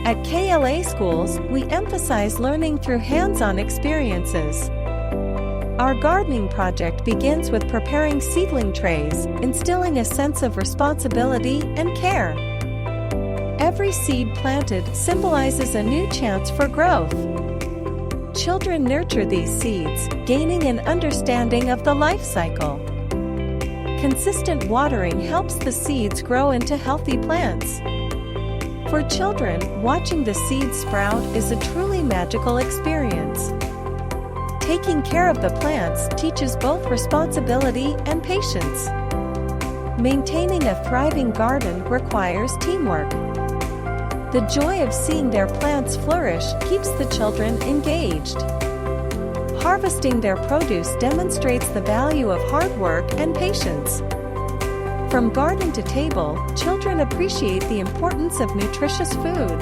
At KLA Schools, we emphasize learning through hands-on experiences. Our gardening project begins with preparing seedling trays, instilling a sense of responsibility and care. Every seed planted symbolizes a new chance for growth. Children nurture these seeds, gaining an understanding of the life cycle. Consistent watering helps the seeds grow into healthy plants. For children, watching the seeds sprout is a truly magical experience. Taking care of the plants teaches both responsibility and patience. Maintaining a thriving garden requires teamwork. The joy of seeing their plants flourish keeps the children engaged. Harvesting their produce demonstrates the value of hard work and patience. From garden to table, children appreciate the importance of nutritious food.